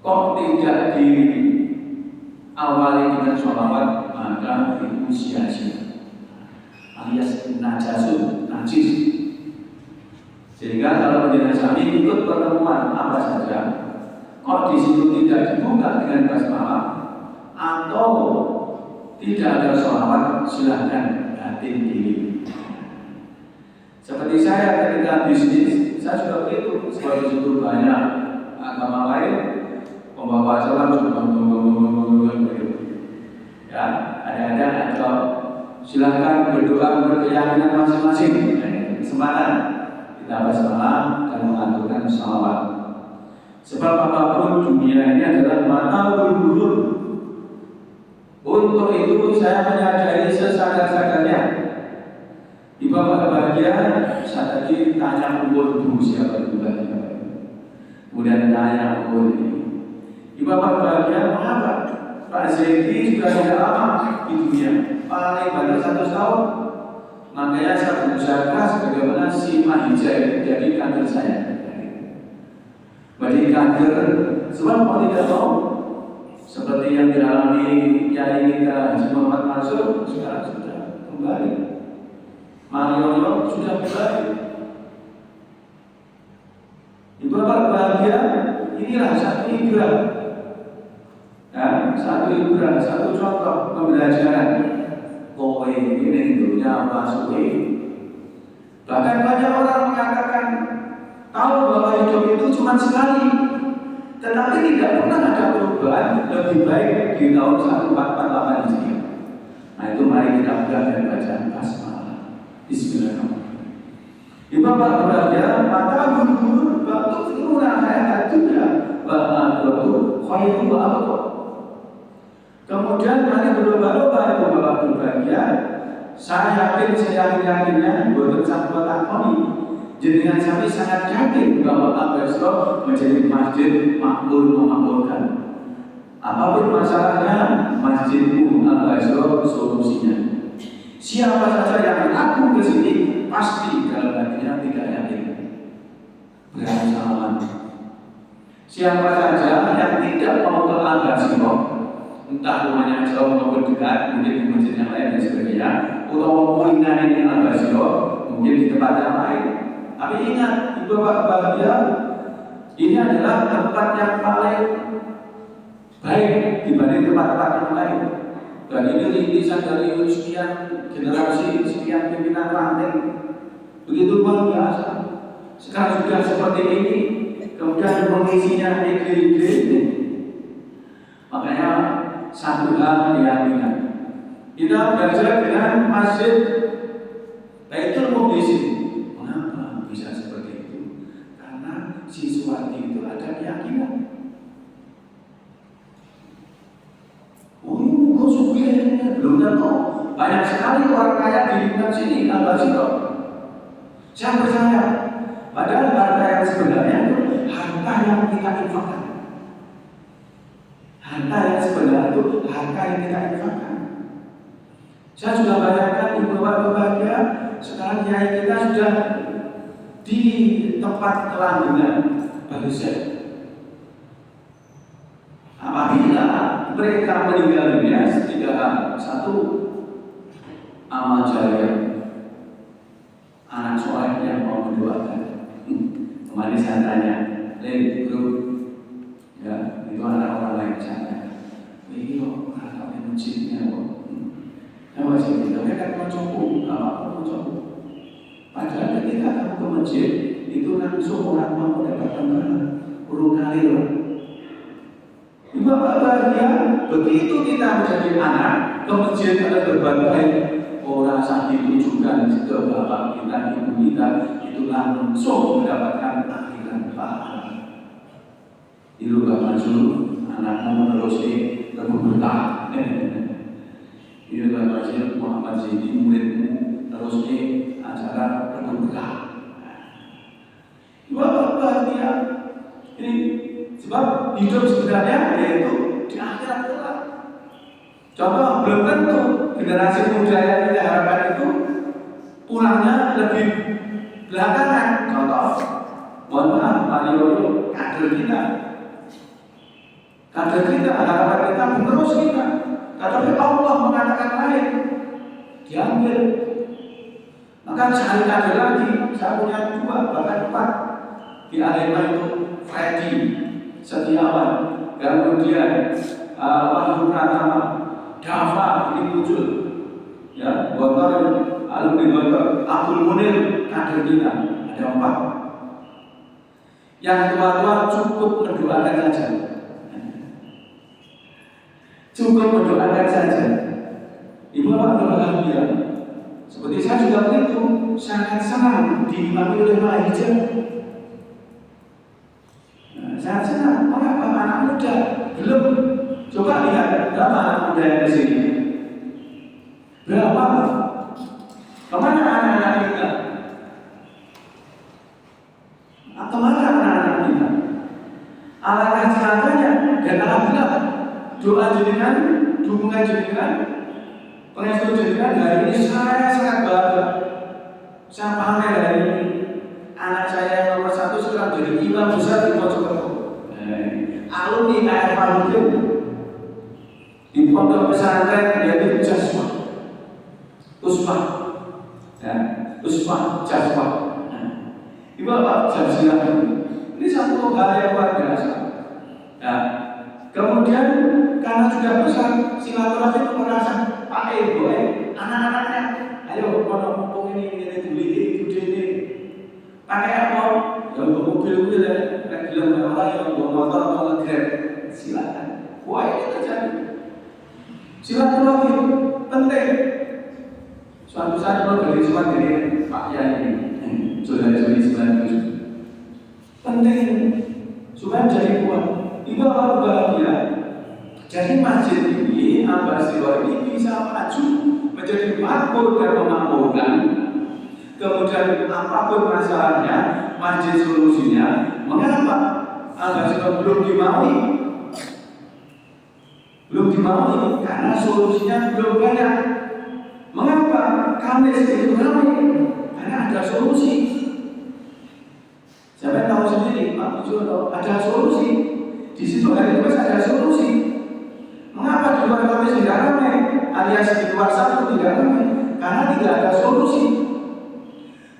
kok tidak diawali dengan sholawat, maka itu sia-sia, alias najasun, najis. Sehingga kalau jenazah ikut pertemuan apa saja, kok di situ tidak dibuka dengan basmalah atau tidak ada sholawat, silahkan batin diri. Seperti saya ketika bisnis, saya juga begitu. Sebab di situ banyak agama lain, pembawa salam ya, ada atau silahkan berdoa menurut keyakinan masing-masing. Kesempatan kita bersama dan mengaturkan sholawat. Sebab apapun dunia ini adalah mata berburuk. Untuk itu saya menyadari sesadar-sadarnya. Di bawah bahagia, saya tadi tanya umur dulu siapa juga. Kemudian tanya umur ini. Di bawah bahagia, mengapa? Pak Zaidi sudah tidak lama di dunia, paling banyak 100 tahun. Makanya saya berusaha keras bagaimana si Mahijai jadi kader saya. Bagi kader, sebab mau tidak tahu seperti yang dialami Kiai kita Haji Muhammad Mansur sekarang sudah kembali. Mario sudah kembali. Ibu bapak bahagia, inilah satu ibrah, ya, satu ibrah, satu contoh pembelajaran. Kowe ini dunia masuki. Bahkan banyak orang mengatakan tahu bahwa hidup itu cuma sekali, tetapi tidak pernah ada perubahan lebih baik di tahun 1448 Hijriah. Nah itu mari kita belajar baca basmalah. Bismillahirrahmanirrahim. Ibu bapak bahagia, maka guru-guru waktu firuna hayat dunia bahwa khairu wa. Kemudian mari berlomba-lomba ibu bapak berbahagia. Saya yakinnya buat bersama takoni. Jenengan kami sangat yakin bahwa Al-Basro menjadi masjid makmur memakmurkan. Apapun masalahnya, masjidmu Al-Basro solusinya. Siapa saja yang aku ke sini pasti dalam hatinya tidak yakin. Bersamaan. Siapa saja yang tidak mau ke Al-Basro, entah rumahnya jauh maupun dekat, mungkin di masjid yang lain dan sebagainya, atau kuliner ini Al-Basro, mungkin di tempat yang lain. Tapi ingat, ibu bapak bahagia, ini adalah tempat yang paling baik dibanding tempat-tempat yang lain. Dan ini rintisan dari sekian generasi, sekian pimpinan ranting, begitu luar biasa. Sekarang sudah seperti ini, kemudian kondisinya negeri-negeri ini. Makanya satu hal keyakinan. Kita belajar dengan masjid Baitul Muqaddas. Mengapa bisa seperti itu? Karena siswati itu ada keyakinan. Belum tentu. Banyak sekali orang kaya di lingkungan sini, Al-Basro. Saya percaya, padahal harta yang sebenarnya itu harta yang kita infakkan. Harta yang sebenarnya itu harta yang kita infakkan. Saya sudah bayangkan ibu bapak bahagia, sekarang kiai kita sudah di tempat kelanggengan barisan. Apabila mereka meninggal dunia, tiga hal. Satu, amal jariah, anak soleh yang mau mendoakan. Kemarin saya tanya, bro, ya itu anak orang lain saya. Ini kok anak yang masjidnya kok. Yang masjid itu kan mencoba, apa mencoba. Padahal ketika kamu ke masjid, itu langsung orang mau mendapatkan barang, urung kali loh. Bapak bahagia, begitu kita menjadi anak, ke masjid ada berbagai orang sakit ditujukan ke bapak kita, ibu kita, itu langsung mendapatkan akhiran pahala. Itu gak masuk, anakmu menerusi berberkah. Itu gak masuk, Muhammad Zaidi muridmu terusi acara berberkah. Bapak bahagia, ini sebab hidup sebenarnya yaitu di akhirat kelak. Contoh, belum tentu generasi muda yang kita harapkan itu pulangnya lebih belakangan. Contoh, mohon maaf, Mario kader kita Kader kita, harapan kita, penerus kita. Tetapi Allah mengatakan lain, diambil. Maka cari kader lagi. Saya punya 2 bahkan 4 di Arema itu. Freddy Setiawan, kemudian Wahyu Pratama, Dava ini muncul, ya, Gontor, alumni Gontor, Abdul Munir, kader kita ada 4. Yang tua-tua cukup mendoakan saja. Cukup mendoakan saja. Ibu bapak bahagia. Seperti saya juga begitu, sangat senang diimami oleh Pak Hijab. Sangat senang. Mengapa anak muda belum? Coba lihat berapa anak muda yang di sini. Berapa? Kemana anak-anak kita? Kemana anak-anak kita? Alangkah celakanya dan alhamdulillah doa jenengan, dukungan jenengan, pengestu jenengan hari ini saya sangat bahagia. Saya pamer hari ini anak saya yang nomor 1 sekarang jadi imam besar di Mojokerto. Alumni AF Alumni di pondok pesantren yaitu Jaswa Usma, ya, Usma Jaswa. Ibu bapak silakan. Ini satu hal yang luar biasa. Ya. Kemudian karena sudah besar, silaturahmi itu merasa Pak Ibu, anak-anaknya, ayo kalau mumpung ini dulu ini, pakai apa? Ya untuk mobil ya, bilang orang yang bawa motor atau nge-grab, silakan. Wah ini terjadi. Silaturahmi penting. Suatu saat kalau beli surat dari Pak Yai, Juli 97, penting supaya jadi kuat. Ibu bapak bahagia. Jadi masjid ini, Ambassador ini bisa maju menjadi makmur dan memakmurkan. Kemudian apapun masalahnya, masjid solusinya. Mengapa Ambassador belum dimaui? Belum dimaui karena solusinya belum banyak. Mengapa Kamis itu ramai? Karena ada solusi. Siapa tahu sendiri, Pak Pujono, ada solusi. Di situ hari Kamis ada solusi. Mengapa di luar Kamis tidak ramai? Alias di luar Sabtu tidak ramai? Karena tidak ada solusi.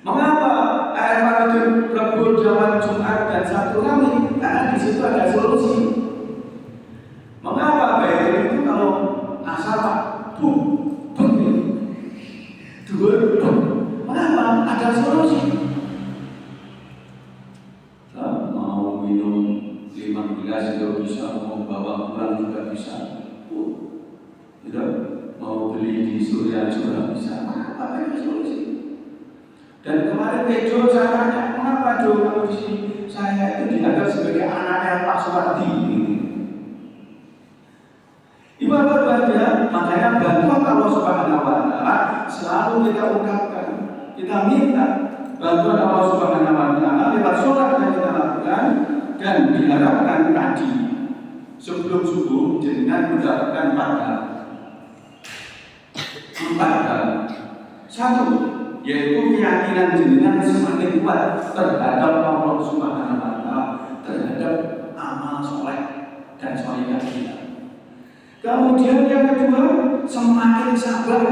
Mengapa AFA itu Rabu, Jumat, Jumat dan Sabtu ramai? Karena di situ ada solusi. Mengapa Baitul itu kalau asal bum, dua, mengapa ada solusi? Mau minum 5 gelas juga bisa, mau bawa pulang juga bisa. Tidak mau beli di Surya juga bisa. Apa yang solusi? Dan kemarin Tejo saya tanya, mengapa Jo kamu di sini? Saya itu dianggap sebagai anaknya Pak Suwardi. Ibu bapak bahagia, makanya bantuan Allah Subhanahu wa Ta'ala selalu kita ungkapkan, kita minta bantuan Allah Subhanahu wa Ta'ala lewat sholat yang kita lakukan. Dan diharapkan tadi sebelum subuh jenengan mendapatkan 4 hal. 1, yaitu keyakinan jenengan semakin kuat terhadap Allah Subhanahu wa Ta'ala, terhadap amal soleh dan solehah kita. Kemudian yang kedua, semakin sabar.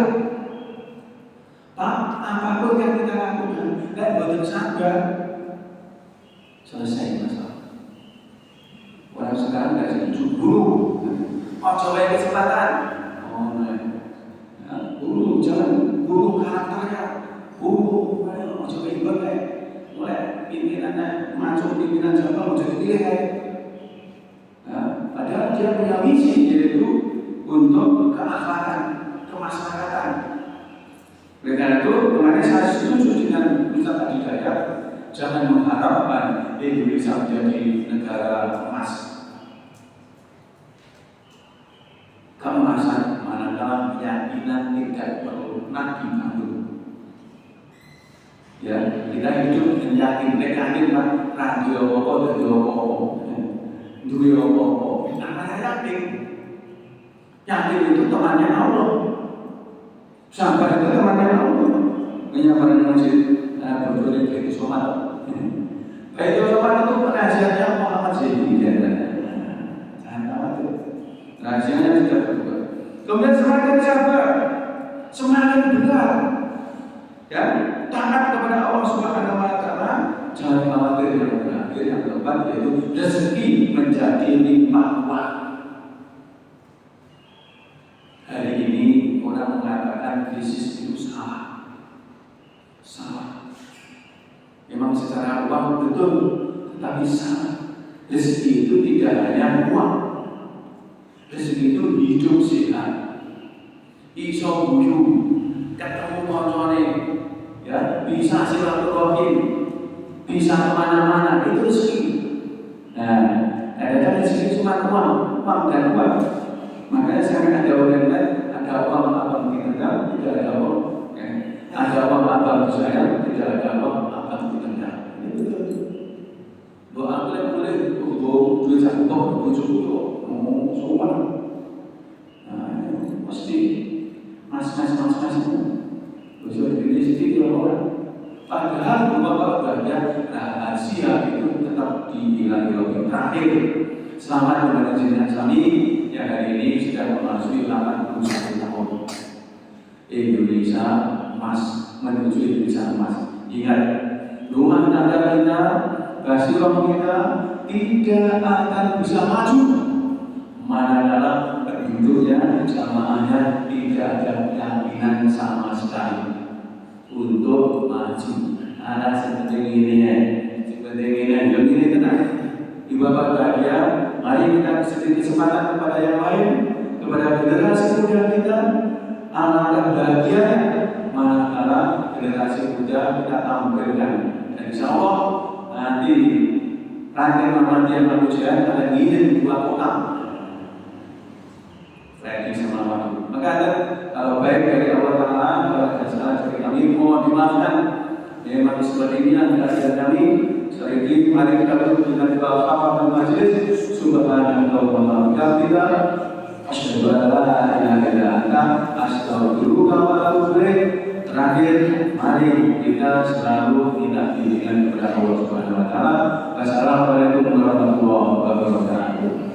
Pak, apapun yang kita lakukan, dan bukan sabar, selesai masalah. Orang sekarang tidak setuju guru. Oh, coba kesempatan. Oh, nah. Ya, guru jangan guru karakternya. Guru, ayo coba ibadah. Mulai pimpinannya masuk pimpinan Jawa mau jadi pilih. Nah, padahal dia punya misi yaitu untuk keakhlakan, kemasyarakatan. Oleh karena itu, kemarin saya setuju dengan Ustaz Adi Dayat, jangan mengharapkan Indonesia menjadi negara emas. Keemasan manakala keyakinan tidak perlu dibangun. Ya, kita hidup dengan yakin radio apa dari apa, dunia apa. Namanya yakin itu temannya Allah. Sabar itu temannya Allah. Menyampaikan masjid, berdoa itu somat. Baitul Somat itu penasihatnya Muhammad Zaidi. Jangan jatuh. Kemudian semakin sabar, semakin benar, ya, taat kepada Allah Subhanahu Wa Taala. Jangan khawatir yang terakhir, yang keempat yaitu rezeki menjadi limpah. Hari ini orang mengatakan krisis itu salah. Memang secara uang betul, tetapi salah. Rezeki itu tidak hanya uang. Rezeki itu hidup sehat, iso guyu, ketemu koncone, ya, bisa silaturahim, bisa kemana-mana, itu rezeki. Nah, ada rezeki cuma uang dan uang. Makanya sekarang ada orang lain, ada uang abang kita tidak ada uang, ya. Ada uang abang saya, tidak ada uang abang kita. Ini betul. Doa boleh, duit satu kok, cukup, ngomong semua. Nah, mesti mas itu, bisa dipilih sedikit orang. Padahal bapak ya, rahasia itu tetap dihilangi oleh terakhir. Selamat kepada jenengan kami yang hari ini sudah memasuki 81 tahun. Indonesia emas menuju Indonesia emas. Ingat, rumah tangga kita, basiroh kita tidak akan bisa maju manakala penduduknya, jamaahnya tidak ada jaminan sama sekali untuk maju. Ada seperti ini ya, yang ini tenang. Ibu bapak bahagia, mari kita sedikit kesempatan kepada yang lain, kepada generasi muda kita. Alangkah bahagia manakala generasi muda kita tampilkan. Dan insya Allah nanti ranting Muhammadiyah Manusia akan ingin dua kotak. Ready sama waktu. Maka kalau baik dari Allah Taala, kalau ada salah dari kami mohon dimaafkan. Memang seperti ini adalah kami. Sekali mari kita duduk dengan bahasa majlis. Subhanallah wa bihamdihi, asyhadu an la ilaha illa anta, astaghfiruka wa atubu ilaik. Terakhir, mari kita selalu minta bimbingan kepada Allah Subhanahu Wa Taala. Wassalamualaikum warahmatullahi wabarakatuh.